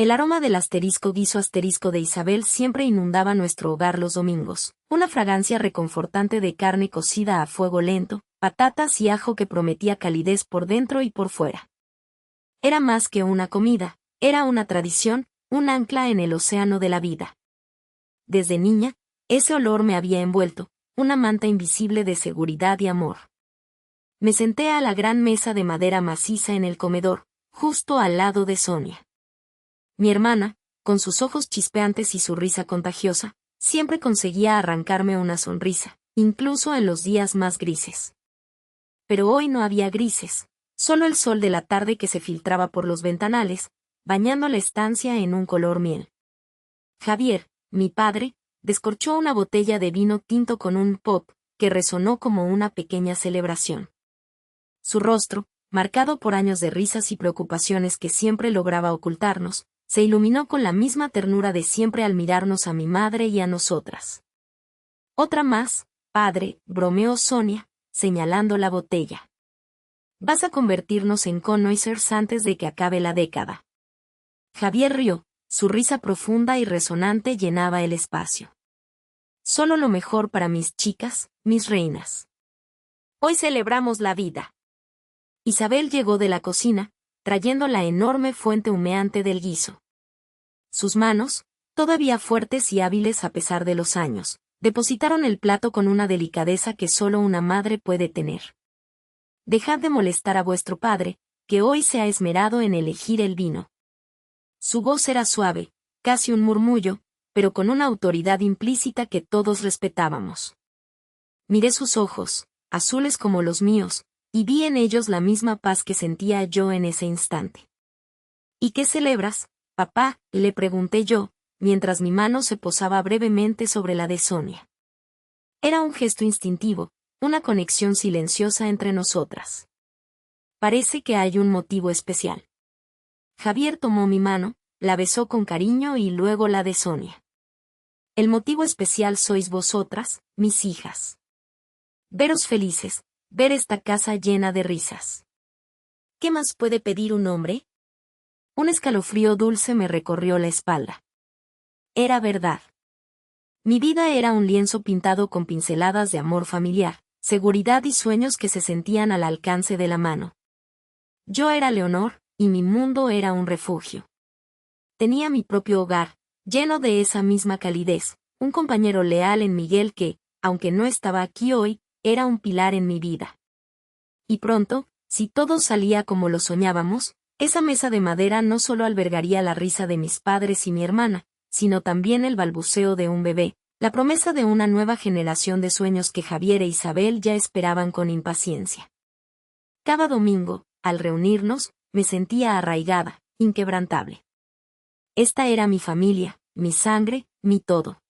El aroma del guiso de Isabel siempre inundaba nuestro hogar los domingos, una fragancia reconfortante de carne cocida a fuego lento, patatas y ajo que prometía calidez por dentro y por fuera. Era más que una comida, era una tradición, un ancla en el océano de la vida. Desde niña, ese olor me había envuelto, una manta invisible de seguridad y amor. Me senté a la gran mesa de madera maciza en el comedor, justo al lado de Sonia. Mi hermana, con sus ojos chispeantes y su risa contagiosa, siempre conseguía arrancarme una sonrisa, incluso en los días más grises. Pero hoy no había grises, solo el sol de la tarde que se filtraba por los ventanales, bañando la estancia en un color miel. Javier, mi padre, descorchó una botella de vino tinto con un pop, que resonó como una pequeña celebración. Su rostro, marcado por años de risas y preocupaciones que siempre lograba ocultarnos, se iluminó con la misma ternura de siempre al mirarnos a mi madre y a nosotras. «Otra más, padre», bromeó Sonia, señalando la botella. «Vas a convertirnos en connoisseurs antes de que acabe la década». Javier rió, su risa profunda y resonante llenaba el espacio. «Solo lo mejor para mis chicas, mis reinas. Hoy celebramos la vida». Isabel llegó de la cocina, trayendo la enorme fuente humeante del guiso. Sus manos, todavía fuertes y hábiles a pesar de los años, depositaron el plato con una delicadeza que solo una madre puede tener. «Dejad de molestar a vuestro padre, que hoy se ha esmerado en elegir el vino». Su voz era suave, casi un murmullo, pero con una autoridad implícita que todos respetábamos. Miré sus ojos, azules como los míos, y vi en ellos la misma paz que sentía yo en ese instante. «¿Y qué celebras, papá?», le pregunté yo, mientras mi mano se posaba brevemente sobre la de Sonia. Era un gesto instintivo, una conexión silenciosa entre nosotras. «Parece que hay un motivo especial». Javier tomó mi mano, la besó con cariño y luego la de Sonia. «El motivo especial sois vosotras, mis hijas. Veros felices, ver esta casa llena de risas. ¿Qué más puede pedir un hombre?». Un escalofrío dulce me recorrió la espalda. Era verdad. Mi vida era un lienzo pintado con pinceladas de amor familiar, seguridad y sueños que se sentían al alcance de la mano. Yo era Leonor, y mi mundo era un refugio. Tenía mi propio hogar, lleno de esa misma calidez, un compañero leal en Miguel que, aunque no estaba aquí hoy, era un pilar en mi vida. Y pronto, si todo salía como lo soñábamos, esa mesa de madera no solo albergaría la risa de mis padres y mi hermana, sino también el balbuceo de un bebé, la promesa de una nueva generación de sueños que Javier e Isabel ya esperaban con impaciencia. Cada domingo, al reunirnos, me sentía arraigada, inquebrantable. Esta era mi familia, mi sangre, mi todo.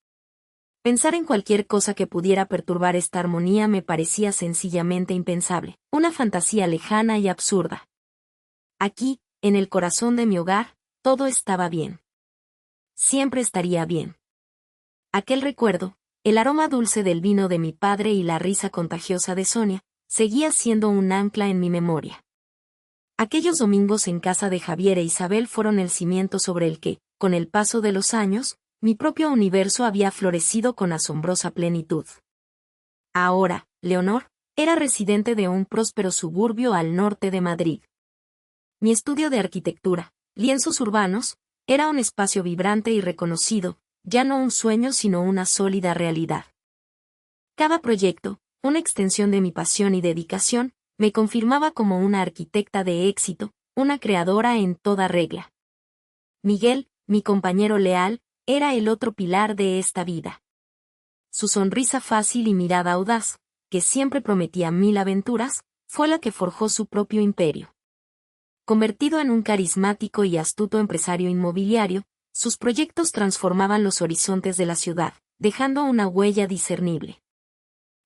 Pensar en cualquier cosa que pudiera perturbar esta armonía me parecía sencillamente impensable, una fantasía lejana y absurda. Aquí, en el corazón de mi hogar, todo estaba bien. Siempre estaría bien. Aquel recuerdo, el aroma dulce del vino de mi padre y la risa contagiosa de Sonia, seguía siendo un ancla en mi memoria. Aquellos domingos en casa de Javier e Isabel fueron el cimiento sobre el que, con el paso de los años, mi propio universo había florecido con asombrosa plenitud. Ahora, Leonor, era residente de un próspero suburbio al norte de Madrid. Mi estudio de arquitectura, lienzos urbanos, era un espacio vibrante y reconocido, ya no un sueño sino una sólida realidad. Cada proyecto, una extensión de mi pasión y dedicación, me confirmaba como una arquitecta de éxito, una creadora en toda regla. Miguel, mi compañero leal, era el otro pilar de esta vida. Su sonrisa fácil y mirada audaz, que siempre prometía 1000 aventuras, fue la que forjó su propio imperio. Convertido en un carismático y astuto empresario inmobiliario, sus proyectos transformaban los horizontes de la ciudad, dejando una huella discernible.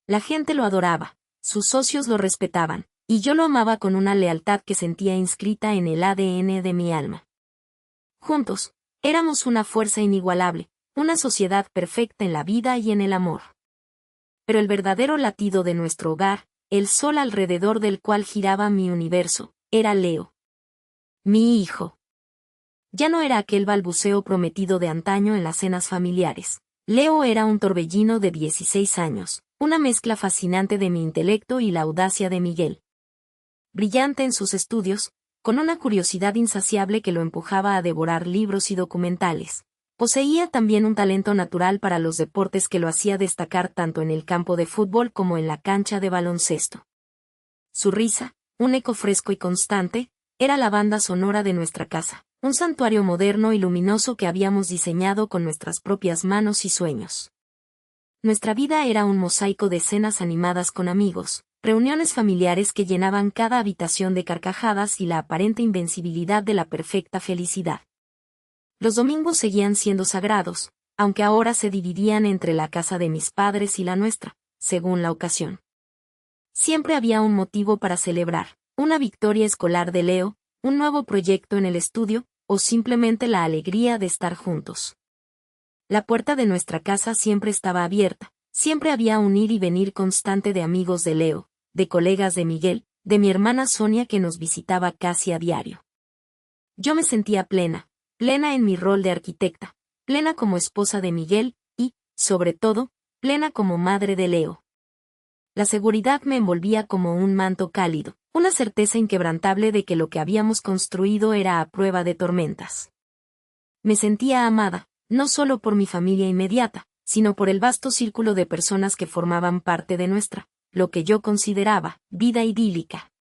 La gente lo adoraba, sus socios lo respetaban, y yo lo amaba con una lealtad que sentía inscrita en el ADN de mi alma. Juntos, éramos una fuerza inigualable, una sociedad perfecta en la vida y en el amor. Pero el verdadero latido de nuestro hogar, el sol alrededor del cual giraba mi universo, era Leo. Mi hijo. Ya no era aquel balbuceo prometido de antaño en las cenas familiares. Leo era un torbellino de 16 años, una mezcla fascinante de mi intelecto y la audacia de Miguel. Brillante en sus estudios, con una curiosidad insaciable que lo empujaba a devorar libros y documentales. Poseía también un talento natural para los deportes que lo hacía destacar tanto en el campo de fútbol como en la cancha de baloncesto. Su risa, un eco fresco y constante, era la banda sonora de nuestra casa, un santuario moderno y luminoso que habíamos diseñado con nuestras propias manos y sueños. Nuestra vida era un mosaico de escenas animadas con amigos, reuniones familiares que llenaban cada habitación de carcajadas y la aparente invencibilidad de la perfecta felicidad. Los domingos seguían siendo sagrados, aunque ahora se dividían entre la casa de mis padres y la nuestra, según la ocasión. Siempre había un motivo para celebrar, una victoria escolar de Leo, un nuevo proyecto en el estudio, o simplemente la alegría de estar juntos. La puerta de nuestra casa siempre estaba abierta, siempre había un ir y venir constante de amigos de Leo, de colegas de Miguel, de mi hermana Sonia que nos visitaba casi a diario. Yo me sentía plena en mi rol de arquitecta, plena como esposa de Miguel y, sobre todo, plena como madre de Leo. La seguridad me envolvía como un manto cálido, una certeza inquebrantable de que lo que habíamos construido era a prueba de tormentas. Me sentía amada, no solo por mi familia inmediata, sino por el vasto círculo de personas que formaban parte de nuestra, lo que yo consideraba, vida idílica.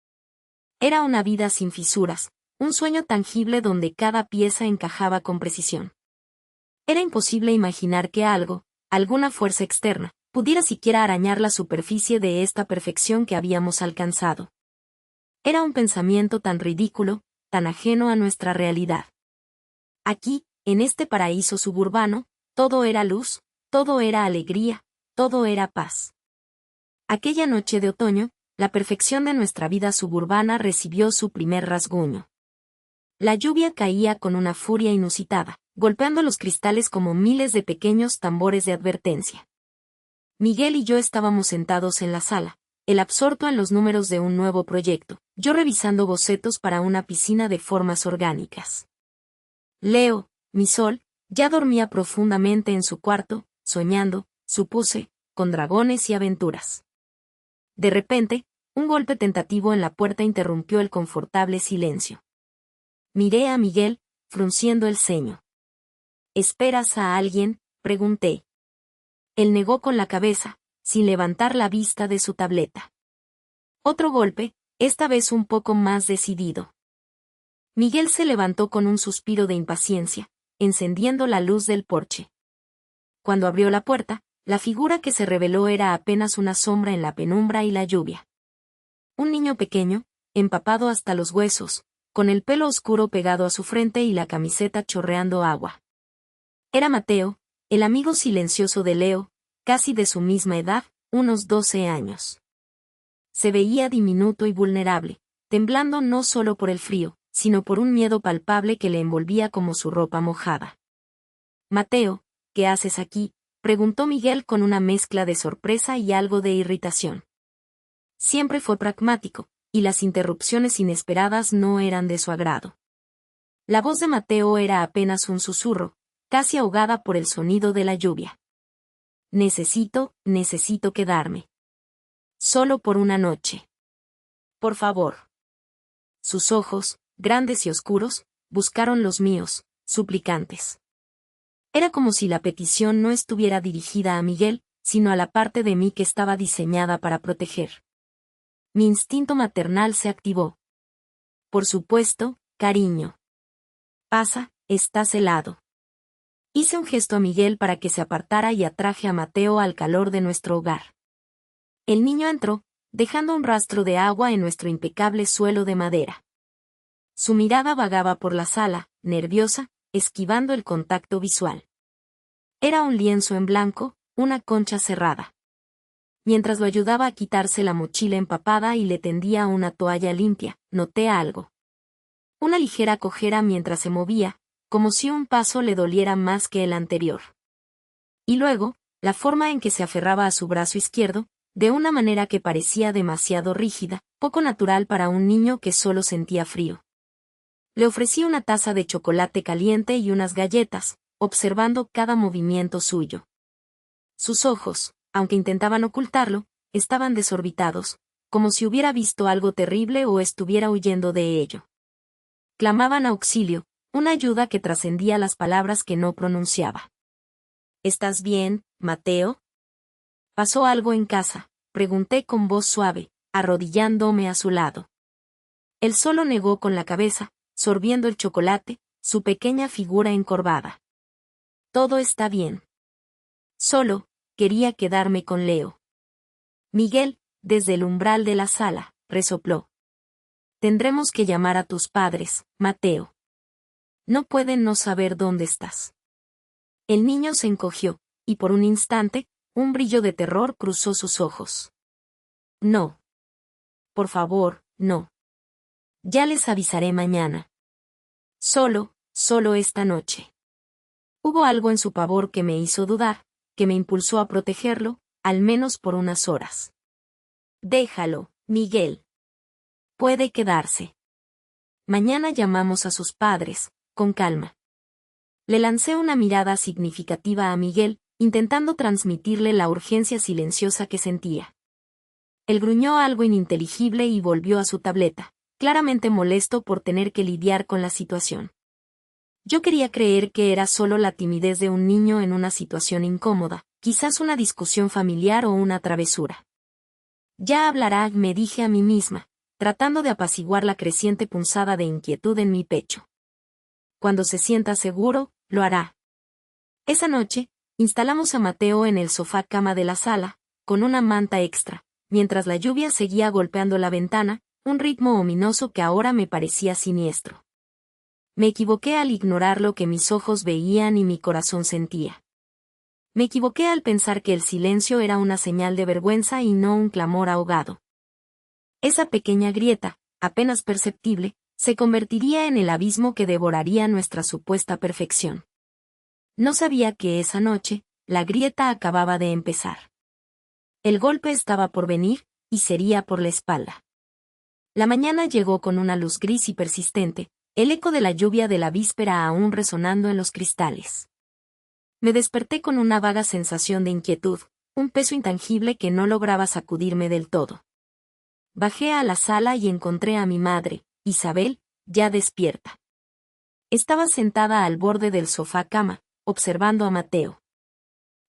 Era una vida sin fisuras, un sueño tangible donde cada pieza encajaba con precisión. Era imposible imaginar que algo, alguna fuerza externa, pudiera siquiera arañar la superficie de esta perfección que habíamos alcanzado. Era un pensamiento tan ridículo, tan ajeno a nuestra realidad. Aquí, en este paraíso suburbano, todo era luz, todo era alegría, todo era paz. Aquella noche de otoño, la perfección de nuestra vida suburbana recibió su primer rasguño. La lluvia caía con una furia inusitada, golpeando los cristales como miles de pequeños tambores de advertencia. Miguel y yo estábamos sentados en la sala, él absorto en los números de un nuevo proyecto, yo revisando bocetos para una piscina de formas orgánicas. Leo, mi sol, ya dormía profundamente en su cuarto, soñando, supuse, con dragones y aventuras. De repente, un golpe tentativo en la puerta interrumpió el confortable silencio. Miré a Miguel, frunciendo el ceño. ¿Esperas a alguien?, pregunté. Él negó con la cabeza, sin levantar la vista de su tableta. Otro golpe, esta vez un poco más decidido. Miguel se levantó con un suspiro de impaciencia, encendiendo la luz del porche. Cuando abrió la puerta, la figura que se reveló era apenas una sombra en la penumbra y la lluvia. Un niño pequeño, empapado hasta los huesos, con el pelo oscuro pegado a su frente y la camiseta chorreando agua. Era Mateo, el amigo silencioso de Leo, casi de su misma edad, unos 12 años. Se veía diminuto y vulnerable, temblando no solo por el frío, sino por un miedo palpable que le envolvía como su ropa mojada. Mateo, ¿qué haces aquí?, preguntó Miguel con una mezcla de sorpresa y algo de irritación. Siempre fue pragmático, y las interrupciones inesperadas no eran de su agrado. La voz de Mateo era apenas un susurro, casi ahogada por el sonido de la lluvia. Necesito quedarme. Solo por una noche. Por favor. Sus ojos, grandes y oscuros, buscaron los míos, suplicantes. Era como si la petición no estuviera dirigida a Miguel, sino a la parte de mí que estaba diseñada para proteger. Mi instinto maternal se activó. Por supuesto, cariño. Pasa, estás helado. Hice un gesto a Miguel para que se apartara y atraje a Mateo al calor de nuestro hogar. El niño entró, dejando un rastro de agua en nuestro impecable suelo de madera. Su mirada vagaba por la sala, nerviosa, esquivando el contacto visual. Era un lienzo en blanco, una concha cerrada. Mientras lo ayudaba a quitarse la mochila empapada y le tendía una toalla limpia, noté algo. Una ligera cojera mientras se movía, como si un paso le doliera más que el anterior. Y luego, la forma en que se aferraba a su brazo izquierdo, de una manera que parecía demasiado rígida, poco natural para un niño que solo sentía frío. Le ofrecí una taza de chocolate caliente y unas galletas, observando cada movimiento suyo. Sus ojos, aunque intentaban ocultarlo, estaban desorbitados, como si hubiera visto algo terrible o estuviera huyendo de ello. Clamaban auxilio, una ayuda que trascendía las palabras que no pronunciaba. ¿Estás bien, Mateo? ¿Pasó algo en casa?, pregunté con voz suave, arrodillándome a su lado. Él solo negó con la cabeza, sorbiendo el chocolate, su pequeña figura encorvada. Todo está bien. Solo, quería quedarme con Leo. Miguel, desde el umbral de la sala, resopló. Tendremos que llamar a tus padres, Mateo. No pueden no saber dónde estás. El niño se encogió, y por un instante, un brillo de terror cruzó sus ojos. No. Por favor, no. Ya les avisaré mañana. Solo esta noche. Hubo algo en su pavor que me hizo dudar, que me impulsó a protegerlo, al menos por unas horas. Déjalo, Miguel. Puede quedarse. Mañana llamamos a sus padres, con calma. Le lancé una mirada significativa a Miguel, intentando transmitirle la urgencia silenciosa que sentía. Él gruñó algo ininteligible y volvió a su tableta, claramente molesto por tener que lidiar con la situación. Yo quería creer que era solo la timidez de un niño en una situación incómoda, quizás una discusión familiar o una travesura. Ya hablará, me dije a mí misma, tratando de apaciguar la creciente punzada de inquietud en mi pecho. Cuando se sienta seguro, lo hará. Esa noche, instalamos a Mateo en el sofá cama de la sala, con una manta extra, mientras la lluvia seguía golpeando la ventana, un ritmo ominoso que ahora me parecía siniestro. Me equivoqué al ignorar lo que mis ojos veían y mi corazón sentía. Me equivoqué al pensar que el silencio era una señal de vergüenza y no un clamor ahogado. Esa pequeña grieta, apenas perceptible, se convertiría en el abismo que devoraría nuestra supuesta perfección. No sabía que esa noche, la grieta acababa de empezar. El golpe estaba por venir, y sería por la espalda. La mañana llegó con una luz gris y persistente, el eco de la lluvia de la víspera aún resonando en los cristales. Me desperté con una vaga sensación de inquietud, un peso intangible que no lograba sacudirme del todo. Bajé a la sala y encontré a mi madre, Isabel, ya despierta. Estaba sentada al borde del sofá cama, observando a Mateo.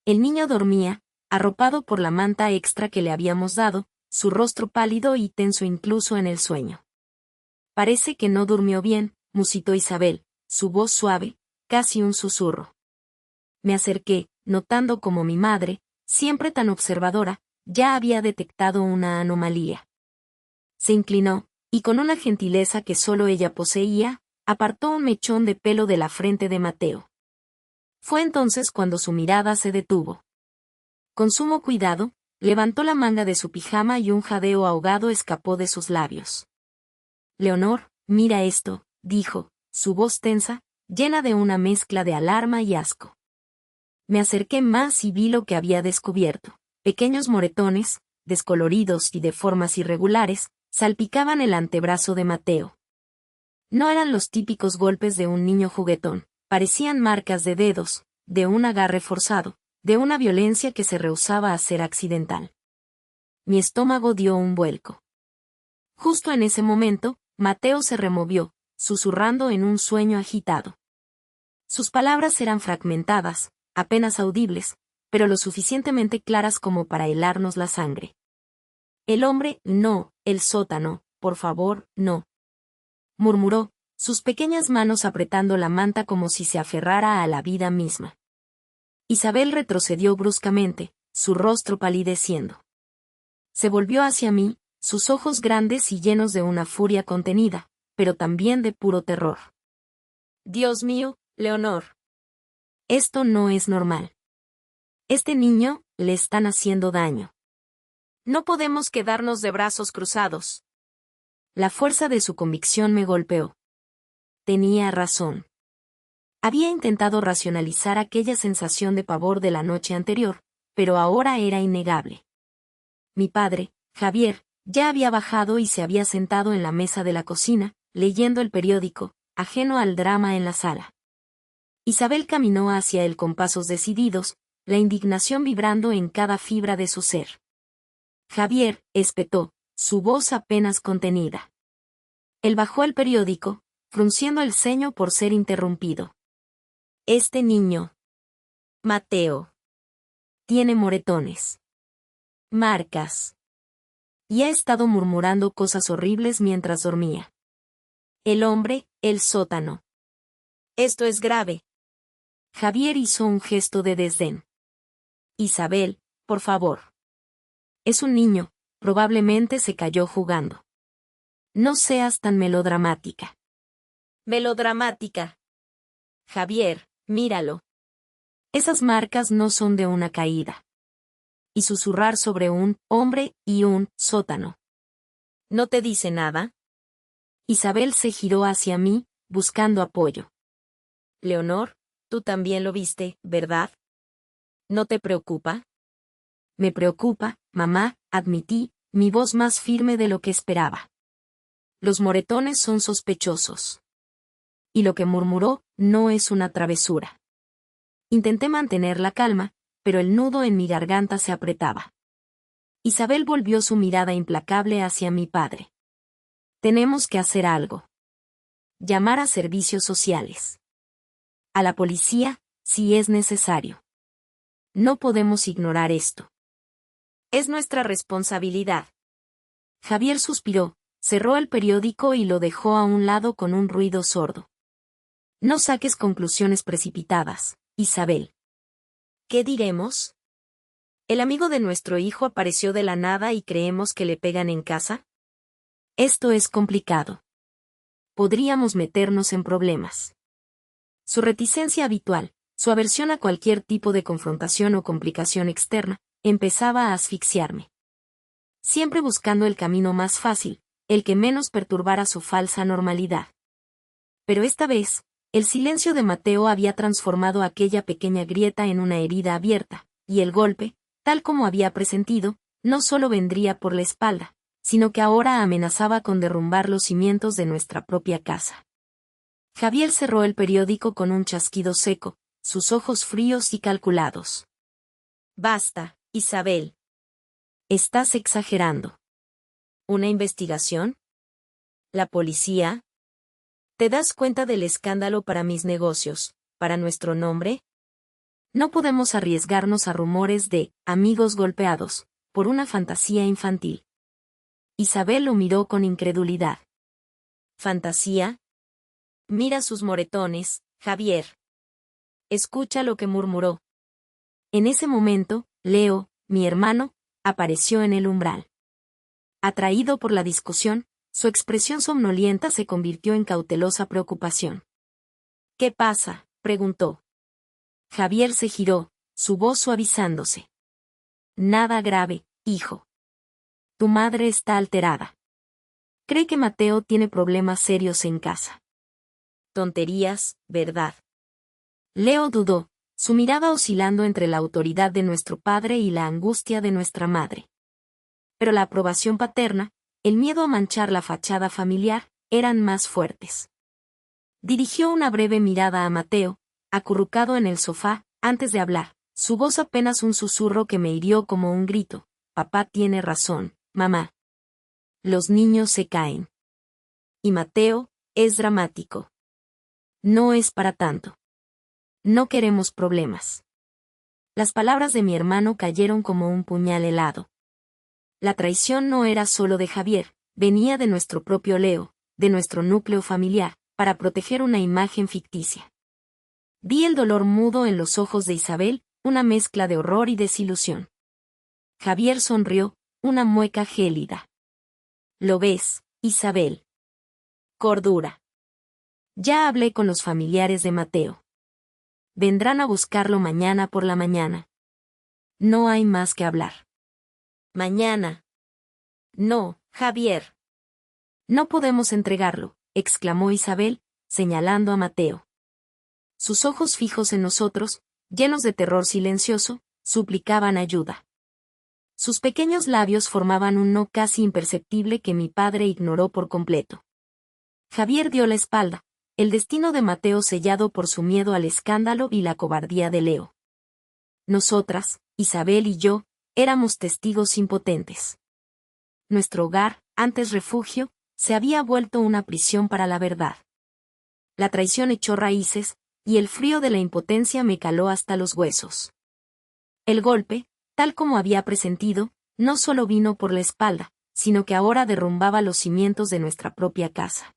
El niño dormía, arropado por la manta extra que le habíamos dado, su rostro pálido y tenso incluso en el sueño. Parece que no durmió bien, musitó Isabel, su voz suave, casi un susurro. Me acerqué, notando cómo mi madre, siempre tan observadora, ya había detectado una anomalía. Se inclinó, y con una gentileza que solo ella poseía, apartó un mechón de pelo de la frente de Mateo. Fue entonces cuando su mirada se detuvo. Con sumo cuidado, levantó la manga de su pijama y un jadeo ahogado escapó de sus labios. Leonor, mira esto, dijo, su voz tensa, llena de una mezcla de alarma y asco. Me acerqué más y vi lo que había descubierto. Pequeños moretones, descoloridos y de formas irregulares, salpicaban el antebrazo de Mateo. No eran los típicos golpes de un niño juguetón, parecían marcas de dedos, de un agarre forzado, de una violencia que se rehusaba a ser accidental. Mi estómago dio un vuelco. Justo en ese momento, Mateo se removió, susurrando en un sueño agitado. Sus palabras eran fragmentadas, apenas audibles, pero lo suficientemente claras como para helarnos la sangre. El hombre, no, el sótano, por favor, no. Murmuró, sus pequeñas manos apretando la manta como si se aferrara a la vida misma. Isabel retrocedió bruscamente, su rostro palideciendo. Se volvió hacia mí, sus ojos grandes y llenos de una furia contenida, pero también de puro terror. Dios mío, Leonor. Esto no es normal. Este niño, le están haciendo daño. No podemos quedarnos de brazos cruzados. La fuerza de su convicción me golpeó. Tenía razón. Había intentado racionalizar aquella sensación de pavor de la noche anterior, pero ahora era innegable. Mi padre, Javier, ya había bajado y se había sentado en la mesa de la cocina, leyendo el periódico, ajeno al drama en la sala. Isabel caminó hacia él con pasos decididos, la indignación vibrando en cada fibra de su ser. Javier, espetó, su voz apenas contenida. Él bajó el periódico, frunciendo el ceño por ser interrumpido. Este niño, Mateo, tiene moretones, marcas, y ha estado murmurando cosas horribles mientras dormía. El hombre, el sótano. Esto es grave. Javier hizo un gesto de desdén. Isabel, por favor. Es un niño, probablemente se cayó jugando. No seas tan melodramática. Melodramática. Javier, míralo. Esas marcas no son de una caída. Y susurrar sobre un hombre y un sótano. ¿No te dice nada? Isabel se giró hacia mí, buscando apoyo. Leonor, tú también lo viste, ¿verdad? ¿No te preocupa? Me preocupa, mamá, admití, mi voz más firme de lo que esperaba. Los moretones son sospechosos. Y lo que murmuró no es una travesura. Intenté mantener la calma, pero el nudo en mi garganta se apretaba. Isabel volvió su mirada implacable hacia mi padre. Tenemos que hacer algo. Llamar a servicios sociales. A la policía, si es necesario. No podemos ignorar esto. Es nuestra responsabilidad. Javier suspiró, cerró el periódico y lo dejó a un lado con un ruido sordo. No saques conclusiones precipitadas, Isabel. ¿Qué diremos? ¿El amigo de nuestro hijo apareció de la nada y creemos que le pegan en casa? Esto es complicado. Podríamos meternos en problemas. Su reticencia habitual, su aversión a cualquier tipo de confrontación o complicación externa, empezaba a asfixiarme. Siempre buscando el camino más fácil, el que menos perturbara su falsa normalidad. Pero esta vez, el silencio de Mateo había transformado aquella pequeña grieta en una herida abierta, y el golpe, tal como había presentido, no solo vendría por la espalda, sino que ahora amenazaba con derrumbar los cimientos de nuestra propia casa. Javier cerró el periódico con un chasquido seco, sus ojos fríos y calculados. Basta, Isabel. Estás exagerando. ¿Una investigación? ¿La policía? ¿Te das cuenta del escándalo para mis negocios, para nuestro nombre? No podemos arriesgarnos a rumores de amigos golpeados, por una fantasía infantil. Isabel lo miró con incredulidad. ¿Fantasía? Mira sus moretones, Javier. Escucha lo que murmuró. En ese momento, Leo, mi hermano, apareció en el umbral. Atraído por la discusión, su expresión somnolienta se convirtió en cautelosa preocupación. ¿Qué pasa?, preguntó. Javier se giró, su voz suavizándose. Nada grave, hijo. Tu madre está alterada. Cree que Mateo tiene problemas serios en casa. Tonterías, ¿verdad? Leo dudó, su mirada oscilando entre la autoridad de nuestro padre y la angustia de nuestra madre. Pero la aprobación paterna, el miedo a manchar la fachada familiar, eran más fuertes. Dirigió una breve mirada a Mateo, acurrucado en el sofá, antes de hablar, su voz apenas un susurro que me hirió como un grito. Papá tiene razón, mamá. Los niños se caen. Y Mateo, es dramático. No es para tanto. No queremos problemas. Las palabras de mi hermano cayeron como un puñal helado. La traición no era solo de Javier, venía de nuestro propio Leo, de nuestro núcleo familiar, para proteger una imagen ficticia. Vi el dolor mudo en los ojos de Isabel, una mezcla de horror y desilusión. Javier sonrió, una mueca gélida. ¿Lo ves, Isabel? Cordura. Ya hablé con los familiares de Mateo. Vendrán a buscarlo mañana por la mañana. No hay más que hablar. Mañana. No, Javier. No podemos entregarlo, exclamó Isabel, señalando a Mateo. Sus ojos fijos en nosotros, llenos de terror silencioso, suplicaban ayuda. Sus pequeños labios formaban un no casi imperceptible que mi padre ignoró por completo. Javier dio la espalda, El destino de Mateo sellado por su miedo al escándalo y la cobardía de Leo. Nosotras, Isabel y yo, éramos testigos impotentes. Nuestro hogar, antes refugio, se había vuelto una prisión para la verdad. La traición echó raíces, y el frío de la impotencia me caló hasta los huesos. El golpe, tal como había presentido, no solo vino por la espalda, sino que ahora derrumbaba los cimientos de nuestra propia casa.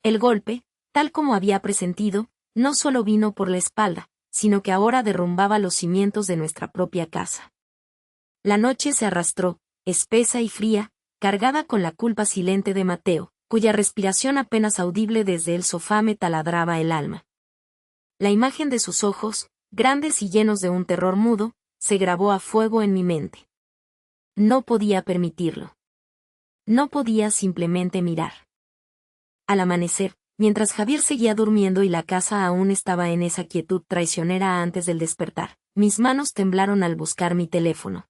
El golpe, tal como había presentido, no solo vino por la espalda, sino que ahora derrumbaba los cimientos de nuestra propia casa. La noche se arrastró, espesa y fría, cargada con la culpa silente de Mateo, cuya respiración apenas audible desde el sofá me taladraba el alma. La imagen de sus ojos, grandes y llenos de un terror mudo, se grabó a fuego en mi mente. No podía permitirlo. No podía simplemente mirar. Al amanecer, mientras Javier seguía durmiendo y la casa aún estaba en esa quietud traicionera antes del despertar, mis manos temblaron al buscar mi teléfono.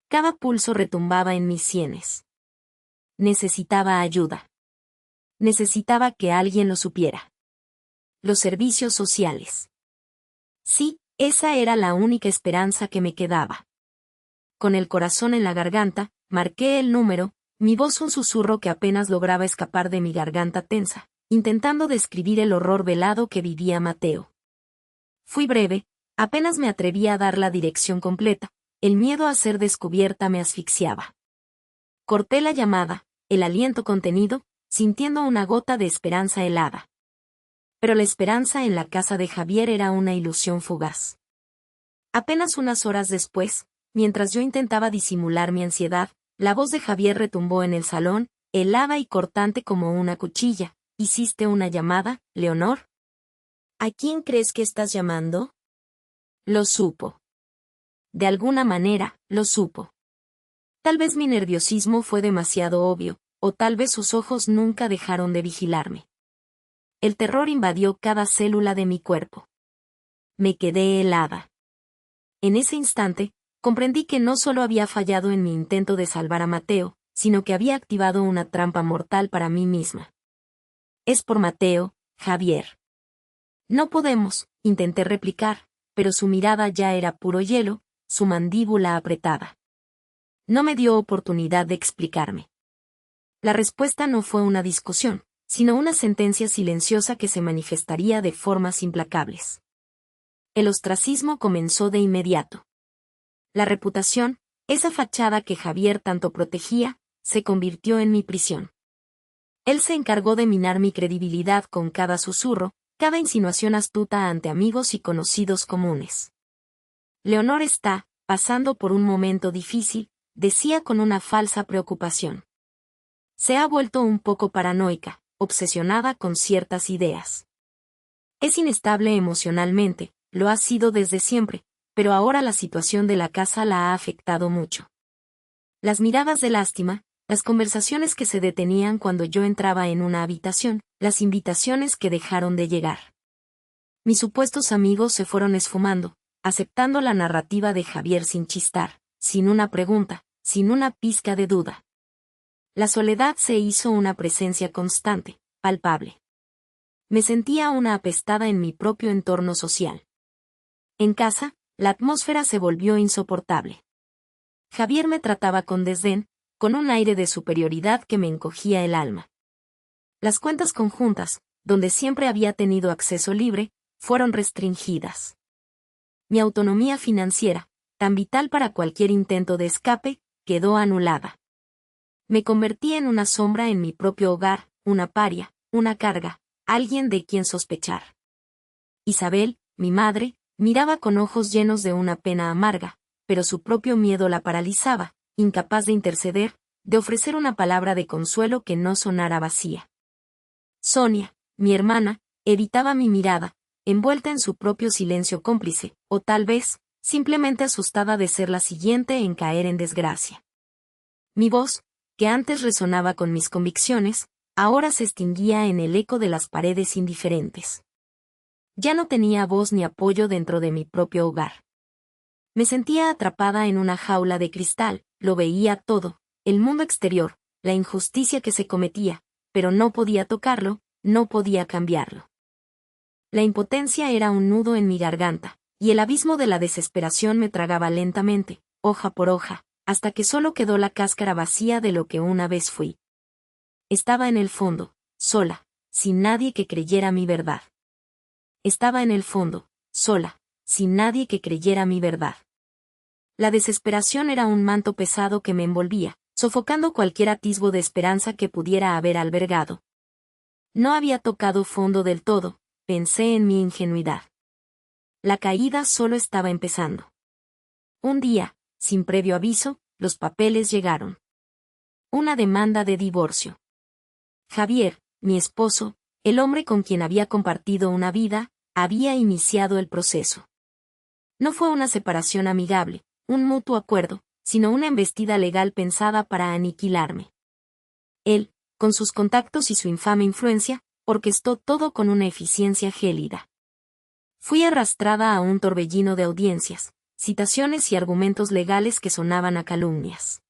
Cada pulso retumbaba en mis sienes. Necesitaba ayuda. Necesitaba que alguien lo supiera. Los servicios sociales. Sí, esa era la única esperanza que me quedaba. Con el corazón en la garganta, marqué el número, mi voz un susurro que apenas lograba escapar de mi garganta tensa, intentando describir el horror velado que vivía Mateo. Fui breve, apenas me atreví a dar la dirección completa, el miedo a ser descubierta me asfixiaba. Corté la llamada, el aliento contenido, sintiendo una gota de esperanza helada. Pero la esperanza en la casa de Javier era una ilusión fugaz. Apenas unas horas después, mientras yo intentaba disimular mi ansiedad, la voz de Javier retumbó en el salón, helada y cortante como una cuchilla. ¿Hiciste una llamada, Leonor? ¿A quién crees que estás llamando? Lo supo. De alguna manera, lo supo. Tal vez mi nerviosismo fue demasiado obvio, o tal vez sus ojos nunca dejaron de vigilarme. El terror invadió cada célula de mi cuerpo. Me quedé helada. En ese instante, comprendí que no solo había fallado en mi intento de salvar a Mateo, sino que había activado una trampa mortal para mí misma. Es por Mateo, Javier. No podemos, intenté replicar, pero su mirada ya era puro hielo, su mandíbula apretada. No me dio oportunidad de explicarme. La respuesta no fue una discusión, sino una sentencia silenciosa que se manifestaría de formas implacables. El ostracismo comenzó de inmediato. La reputación, esa fachada que Javier tanto protegía, se convirtió en mi prisión. Él se encargó de minar mi credibilidad con cada susurro, cada insinuación astuta ante amigos y conocidos comunes. Leonor está pasando por un momento difícil, decía con una falsa preocupación. Se ha vuelto un poco paranoica, obsesionada con ciertas ideas. Es inestable emocionalmente, lo ha sido desde siempre, pero ahora la situación de la casa la ha afectado mucho. Las miradas de lástima, las conversaciones que se detenían cuando yo entraba en una habitación, las invitaciones que dejaron de llegar. Mis supuestos amigos se fueron esfumando, aceptando la narrativa de Javier sin chistar, sin una pregunta, sin una pizca de duda. La soledad se hizo una presencia constante, palpable. Me sentía una apestada en mi propio entorno social. En casa, la atmósfera se volvió insoportable. Javier me trataba con desdén, con un aire de superioridad que me encogía el alma. Las cuentas conjuntas, donde siempre había tenido acceso libre, fueron restringidas. Mi autonomía financiera, tan vital para cualquier intento de escape, quedó anulada. Me convertí en una sombra en mi propio hogar, una paria, una carga, alguien de quien sospechar. Isabel, mi madre, miraba con ojos llenos de una pena amarga, pero su propio miedo la paralizaba, incapaz de interceder, de ofrecer una palabra de consuelo que no sonara vacía. Sonia, mi hermana, evitaba mi mirada, envuelta en su propio silencio cómplice, o tal vez, simplemente asustada de ser la siguiente en caer en desgracia. Mi voz, que antes resonaba con mis convicciones, ahora se extinguía en el eco de las paredes indiferentes. Ya no tenía voz ni apoyo dentro de mi propio hogar. Me sentía atrapada en una jaula de cristal, lo veía todo, el mundo exterior, la injusticia que se cometía, pero no podía tocarlo, no podía cambiarlo. La impotencia era un nudo en mi garganta, y el abismo de la desesperación me tragaba lentamente, hoja por hoja, hasta que solo quedó la cáscara vacía de lo que una vez fui. Estaba en el fondo, sola, sin nadie que creyera mi verdad. Estaba en el fondo, sola, sin nadie que creyera mi verdad. La desesperación era un manto pesado que me envolvía, sofocando cualquier atisbo de esperanza que pudiera haber albergado. No había tocado fondo del todo, pensé en mi ingenuidad. La caída solo estaba empezando. Un día, sin previo aviso, los papeles llegaron. Una demanda de divorcio. Javier, mi esposo, el hombre con quien había compartido una vida, había iniciado el proceso. No fue una separación amigable, un mutuo acuerdo, sino una embestida legal pensada para aniquilarme. Él, con sus contactos y su infame influencia, orquestó todo con una eficiencia gélida. Fui arrastrada a un torbellino de audiencias, citaciones y argumentos legales que sonaban a calumnias.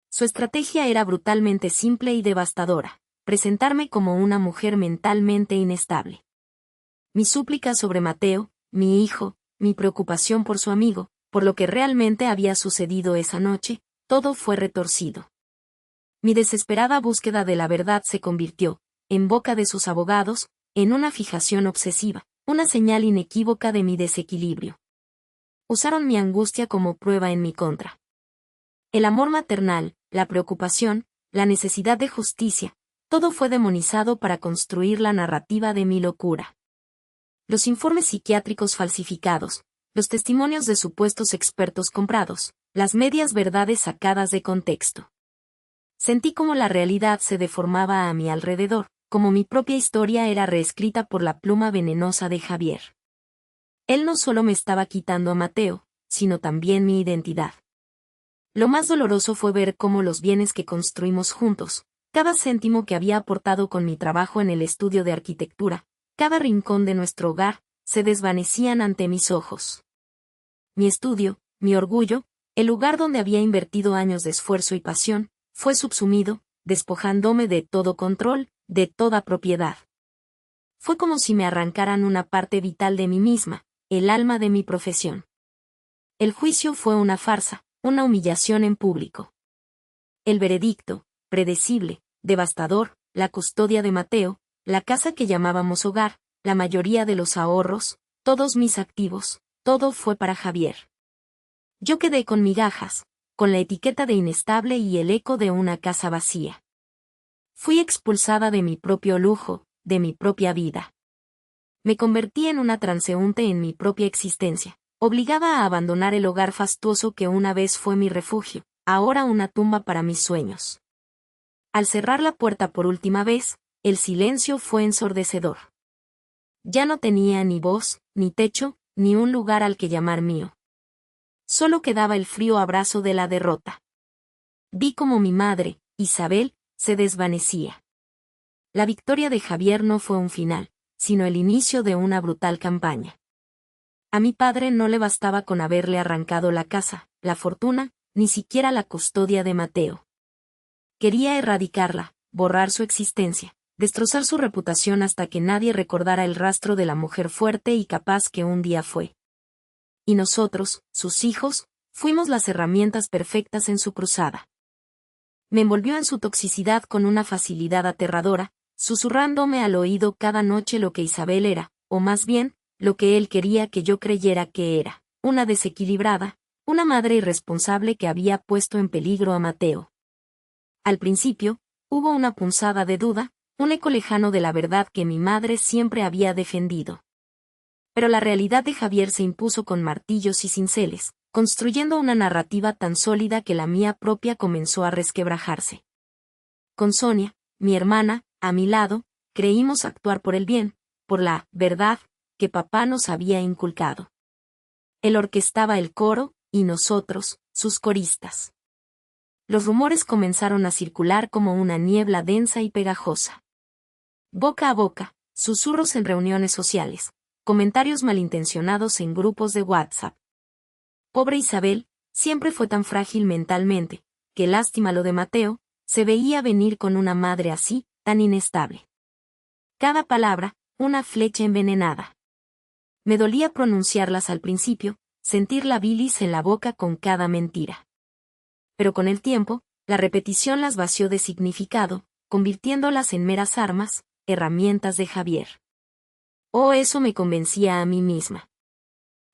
Su estrategia era brutalmente simple y devastadora: presentarme como una mujer mentalmente inestable. Mi súplica sobre Mateo, mi hijo, mi preocupación por su amigo, por lo que realmente había sucedido esa noche, todo fue retorcido. Mi desesperada búsqueda de la verdad se convirtió, en boca de sus abogados, en una fijación obsesiva, una señal inequívoca de mi desequilibrio. Usaron mi angustia como prueba en mi contra. El amor maternal, la preocupación, la necesidad de justicia, todo fue demonizado para construir la narrativa de mi locura. Los informes psiquiátricos falsificados, los testimonios de supuestos expertos comprados, las medias verdades sacadas de contexto. Sentí como la realidad se deformaba a mi alrededor, como mi propia historia era reescrita por la pluma venenosa de Javier. Él no solo me estaba quitando a Mateo, sino también mi identidad. Lo más doloroso fue ver cómo los bienes que construimos juntos, cada céntimo que había aportado con mi trabajo en el estudio de arquitectura, cada rincón de nuestro hogar, se desvanecían ante mis ojos. Mi estudio, mi orgullo, el lugar donde había invertido años de esfuerzo y pasión, fue subsumido, despojándome de todo control, de toda propiedad. Fue como si me arrancaran una parte vital de mí misma, el alma de mi profesión. El juicio fue una farsa, una humillación en público. El veredicto, predecible, devastador, la custodia de Mateo, la casa que llamábamos hogar, la mayoría de los ahorros, todos mis activos, todo fue para Javier. Yo quedé con migajas, con la etiqueta de inestable y el eco de una casa vacía. Fui expulsada de mi propio lujo, de mi propia vida. Me convertí en una transeúnte en mi propia existencia, obligada a abandonar el hogar fastuoso que una vez fue mi refugio, ahora una tumba para mis sueños. Al cerrar la puerta por última vez, el silencio fue ensordecedor. Ya no tenía ni voz, ni techo, ni un lugar al que llamar mío. Solo quedaba el frío abrazo de la derrota. Vi como mi madre, Isabel, se desvanecía. La victoria de Javier no fue un final, sino el inicio de una brutal campaña. A mi padre no le bastaba con haberle arrancado la casa, la fortuna, ni siquiera la custodia de Mateo. Quería erradicarla, borrar su existencia, destrozar su reputación hasta que nadie recordara el rastro de la mujer fuerte y capaz que un día fue. Y nosotros, sus hijos, fuimos las herramientas perfectas en su cruzada. Me envolvió en su toxicidad con una facilidad aterradora, susurrándome al oído cada noche lo que Isabel era, o más bien, lo que él quería que yo creyera que era, una desequilibrada, una madre irresponsable que había puesto en peligro a Mateo. Al principio, hubo una punzada de duda, un eco lejano de la verdad que mi madre siempre había defendido. Pero la realidad de Javier se impuso con martillos y cinceles, construyendo una narrativa tan sólida que la mía propia comenzó a resquebrajarse. Con Sonia, mi hermana, a mi lado, creímos actuar por el bien, por la verdad, que papá nos había inculcado. Él orquestaba el coro, y nosotros, sus coristas. Los rumores comenzaron a circular como una niebla densa y pegajosa. Boca a boca, susurros en reuniones sociales, comentarios malintencionados en grupos de WhatsApp. Pobre Isabel, siempre fue tan frágil mentalmente, que lástima lo de Mateo, se veía venir con una madre así, tan inestable. Cada palabra, una flecha envenenada. Me dolía pronunciarlas al principio, sentir la bilis en la boca con cada mentira. Pero con el tiempo, la repetición las vació de significado, convirtiéndolas en meras armas, herramientas de Javier. Oh, eso me convencía a mí misma.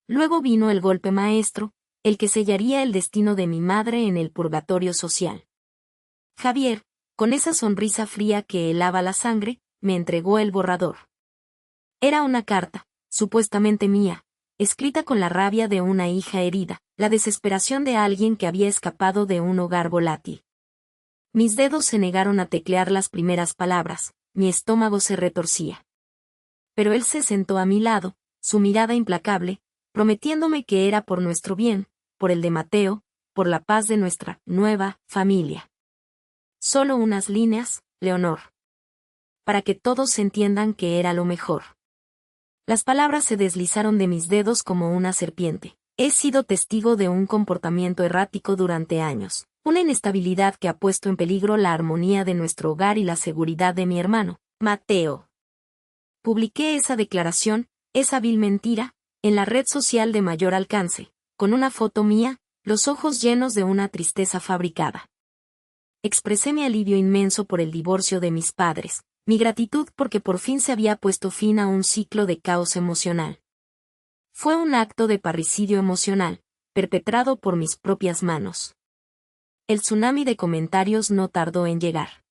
Luego vino el golpe maestro, el que sellaría el destino de mi madre en el purgatorio social. Javier, con esa sonrisa fría que helaba la sangre, me entregó el borrador. Era una carta, supuestamente mía, escrita con la rabia de una hija herida, la desesperación de alguien que había escapado de un hogar volátil. Mis dedos se negaron a teclear las primeras palabras, mi estómago se retorcía. Pero él se sentó a mi lado, su mirada implacable, prometiéndome que era por nuestro bien, por el de Mateo, por la paz de nuestra nueva familia. Solo unas líneas, Leonor. Para que todos entiendan que era lo mejor. Las palabras se deslizaron de mis dedos como una serpiente. He sido testigo de un comportamiento errático durante años, una inestabilidad que ha puesto en peligro la armonía de nuestro hogar y la seguridad de mi hermano, Mateo. Publiqué esa declaración, esa vil mentira, en la red social de mayor alcance, con una foto mía, los ojos llenos de una tristeza fabricada. Expresé mi alivio inmenso por el divorcio de mis padres, mi gratitud porque por fin se había puesto fin a un ciclo de caos emocional. Fue un acto de parricidio emocional, perpetrado por mis propias manos. El tsunami de comentarios no tardó en llegar.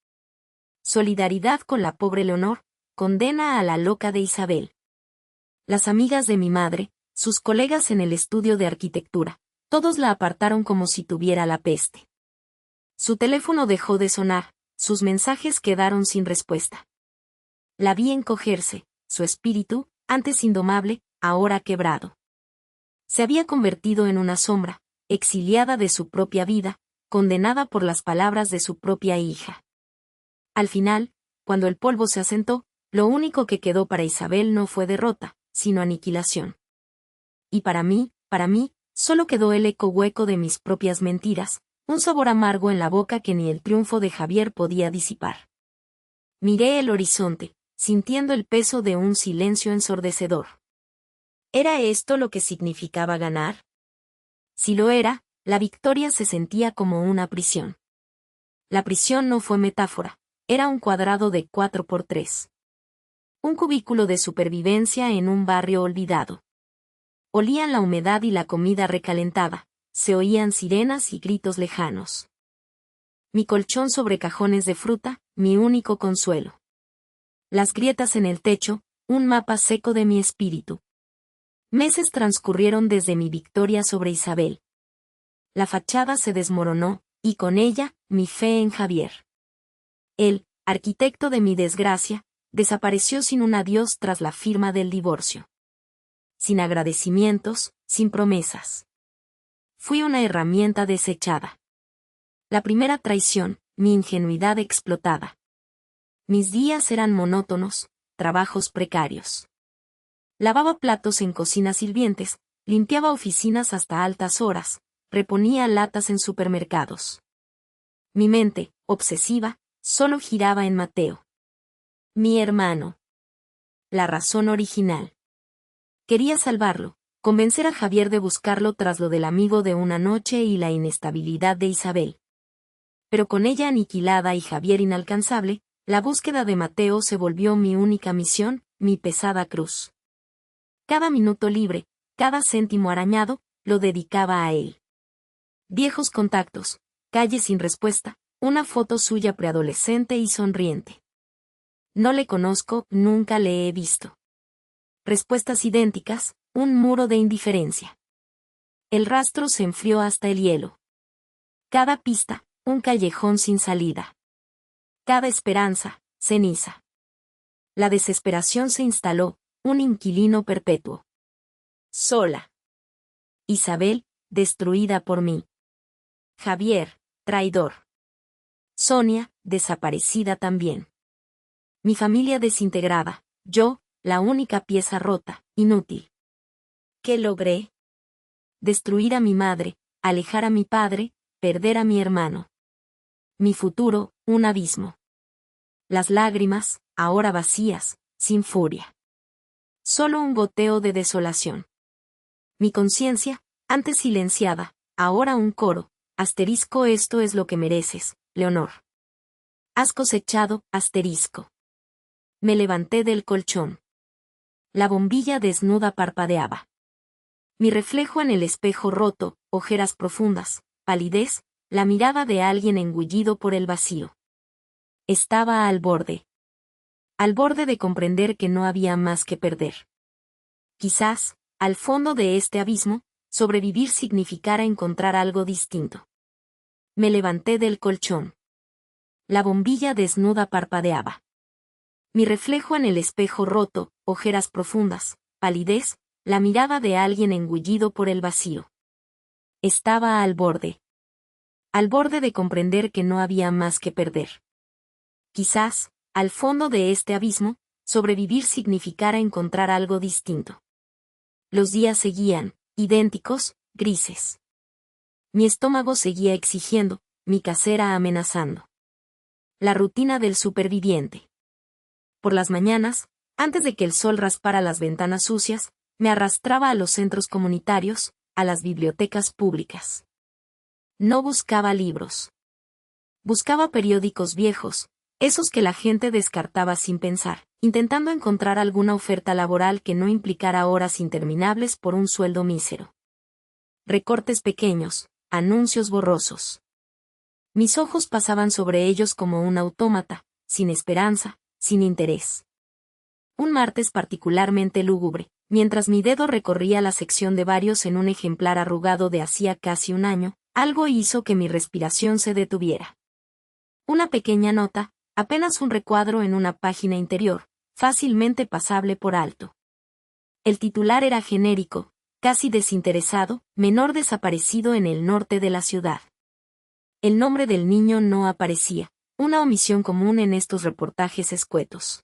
Solidaridad con la pobre Leonor, condena a la loca de Isabel. Las amigas de mi madre, sus colegas en el estudio de arquitectura, todos la apartaron como si tuviera la peste. Su teléfono dejó de sonar, sus mensajes quedaron sin respuesta. La vi encogerse, su espíritu, antes indomable, ahora quebrado. Se había convertido en una sombra, exiliada de su propia vida, condenada por las palabras de su propia hija. Al final, cuando el polvo se asentó, lo único que quedó para Isabel no fue derrota, sino aniquilación. Y para mí, solo quedó el eco hueco de mis propias mentiras, un sabor amargo en la boca que ni el triunfo de Javier podía disipar. Miré el horizonte, sintiendo el peso de un silencio ensordecedor. ¿Era esto lo que significaba ganar? Si lo era, la victoria se sentía como una prisión. La prisión no fue metáfora, era un cuadrado de 4x3. Un cubículo de supervivencia en un barrio olvidado. Olían la humedad y la comida recalentada, se oían sirenas y gritos lejanos. Mi colchón sobre cajones de fruta, mi único consuelo. Las grietas en el techo, un mapa seco de mi espíritu. Meses transcurrieron desde mi victoria sobre Isabel. La fachada se desmoronó, y con ella, mi fe en Javier. El arquitecto de mi desgracia, desapareció sin un adiós tras la firma del divorcio. Sin agradecimientos, sin promesas. Fui una herramienta desechada. La primera traición, mi ingenuidad explotada. Mis días eran monótonos, trabajos precarios. Lavaba platos en cocinas hirvientes, limpiaba oficinas hasta altas horas, reponía latas en supermercados. Mi mente, obsesiva, solo giraba en Mateo. Mi hermano. La razón original. Quería salvarlo, convencer a Javier de buscarlo tras lo del amigo de una noche y la inestabilidad de Isabel. Pero con ella aniquilada y Javier inalcanzable, la búsqueda de Mateo se volvió mi única misión, mi pesada cruz. Cada minuto libre, cada céntimo arañado, lo dedicaba a él. Viejos contactos, calle sin respuesta, una foto suya preadolescente y sonriente. No le conozco, nunca le he visto. Respuestas idénticas, un muro de indiferencia. El rastro se enfrió hasta el hielo. Cada pista, un callejón sin salida. Cada esperanza, ceniza. La desesperación se instaló, un inquilino perpetuo. Sola. Isabel, destruida por mí. Javier, traidor. Sonia, desaparecida también. Mi familia desintegrada, yo, la única pieza rota, inútil. ¿Qué logré? Destruir a mi madre, alejar a mi padre, perder a mi hermano. Mi futuro, un abismo. Las lágrimas, ahora vacías, sin furia. Solo un goteo de desolación. Mi conciencia, antes silenciada, ahora un coro, asterisco esto es lo que mereces, Leonor. Has cosechado, asterisco. Me levanté del colchón. La bombilla desnuda parpadeaba. Mi reflejo en el espejo roto, ojeras profundas, palidez, la mirada de alguien engullido por el vacío. Estaba al borde. Al borde de comprender que no había más que perder. Quizás, al fondo de este abismo, sobrevivir significara encontrar algo distinto. Me levanté del colchón. La bombilla desnuda parpadeaba. Mi reflejo en el espejo roto, ojeras profundas, palidez, la mirada de alguien engullido por el vacío. Estaba al borde. Al borde de comprender que no había más que perder. Quizás, al fondo de este abismo, sobrevivir significara encontrar algo distinto. Los días seguían, idénticos, grises. Mi estómago seguía exigiendo, mi casera amenazando. La rutina del superviviente. Por las mañanas, antes de que el sol raspara las ventanas sucias, me arrastraba a los centros comunitarios, a las bibliotecas públicas. No buscaba libros. Buscaba periódicos viejos, esos que la gente descartaba sin pensar, intentando encontrar alguna oferta laboral que no implicara horas interminables por un sueldo mísero. Recortes pequeños, anuncios borrosos. Mis ojos pasaban sobre ellos como un autómata, sin esperanza, sin interés. Un martes particularmente lúgubre, mientras mi dedo recorría la sección de varios en un ejemplar arrugado de hacía casi un año, algo hizo que mi respiración se detuviera. Una pequeña nota, apenas un recuadro en una página interior, fácilmente pasable por alto. El titular era genérico, casi desinteresado, menor desaparecido en el norte de la ciudad. El nombre del niño no aparecía, una omisión común en estos reportajes escuetos.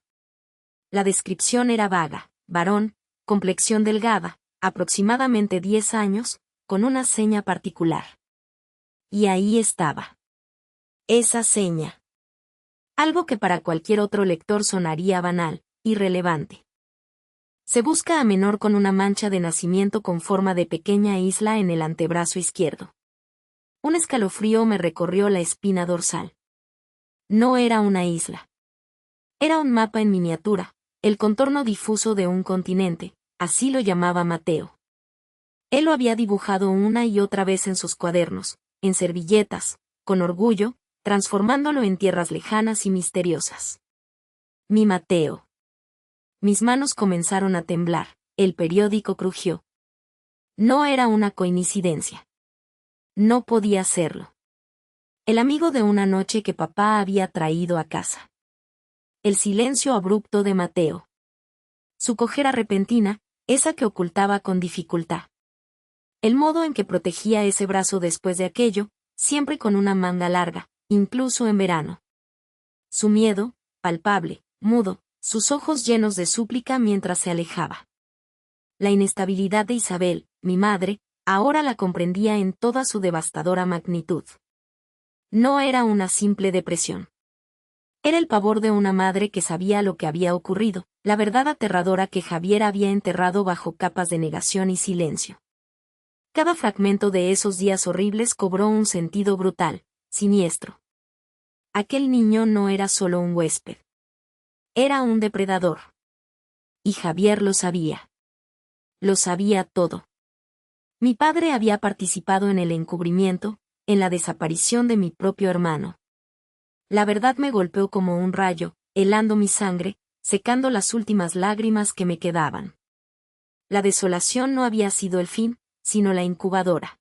La descripción era vaga, varón, complexión delgada, aproximadamente 10 años, con una seña particular. Y ahí estaba. Esa seña. Algo que para cualquier otro lector sonaría banal, irrelevante. Se busca a menor con una mancha de nacimiento con forma de pequeña isla en el antebrazo izquierdo. Un escalofrío me recorrió la espina dorsal. No era una isla. Era un mapa en miniatura, el contorno difuso de un continente, así lo llamaba Mateo. Él lo había dibujado una y otra vez en sus cuadernos, en servilletas, con orgullo, transformándolo en tierras lejanas y misteriosas. Mi Mateo. Mis manos comenzaron a temblar, el periódico crujió. No era una coincidencia. No podía serlo. El amigo de una noche que papá había traído a casa. El silencio abrupto de Mateo. Su cojera repentina, esa que ocultaba con dificultad. El modo en que protegía ese brazo después de aquello, siempre con una manga larga, incluso en verano. Su miedo, palpable, mudo, sus ojos llenos de súplica mientras se alejaba. La inestabilidad de Isabel, mi madre, ahora la comprendía en toda su devastadora magnitud. No era una simple depresión. Era el pavor de una madre que sabía lo que había ocurrido, la verdad aterradora que Javier había enterrado bajo capas de negación y silencio. Cada fragmento de esos días horribles cobró un sentido brutal, siniestro. Aquel niño no era solo un huésped. Era un depredador. Y Javier lo sabía. Lo sabía todo. Mi padre había participado en el encubrimiento, en la desaparición de mi propio hermano. La verdad me golpeó como un rayo, helando mi sangre, secando las últimas lágrimas que me quedaban. La desolación no había sido el fin, sino la incubadora.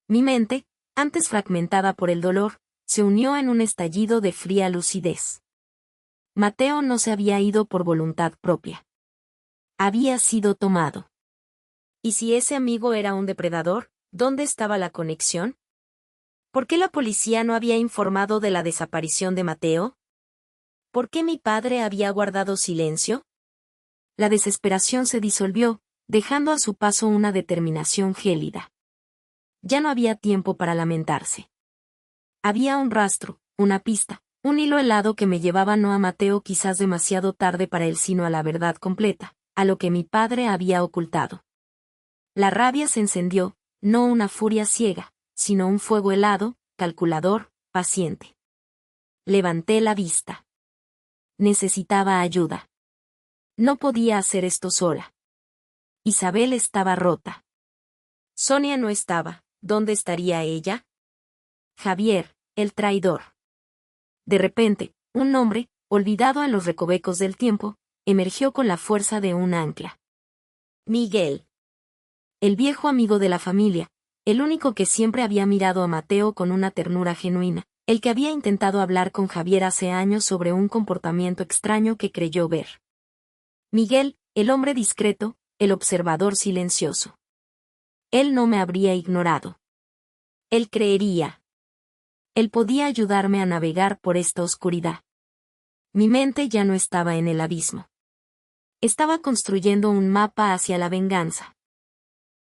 Mi mente, antes fragmentada por el dolor, se unió en un estallido de fría lucidez. Mateo no se había ido por voluntad propia. Había sido tomado. ¿Y si ese amigo era un depredador, dónde estaba la conexión? ¿Por qué la policía no había informado de la desaparición de Mateo? ¿Por qué mi padre había guardado silencio? La desesperación se disolvió, dejando a su paso una determinación gélida. Ya no había tiempo para lamentarse. Había un rastro, una pista, Un hilo helado que me llevaba no a Mateo quizás demasiado tarde para él sino a la verdad completa, a lo que mi padre había ocultado. La rabia se encendió, no una furia ciega, sino un fuego helado, calculador, paciente. Levanté la vista. Necesitaba ayuda. No podía hacer esto sola. Isabel estaba rota. Sonia no estaba. ¿Dónde estaría ella? Javier, el traidor. De repente, un nombre, olvidado en los recovecos del tiempo, emergió con la fuerza de un ancla. Miguel. El viejo amigo de la familia, el único que siempre había mirado a Mateo con una ternura genuina, el que había intentado hablar con Javier hace años sobre un comportamiento extraño que creyó ver. Miguel, el hombre discreto, el observador silencioso. Él no me habría ignorado. Él creería. Él podía ayudarme a navegar por esta oscuridad. Mi mente ya no estaba en el abismo. Estaba construyendo un mapa hacia la venganza.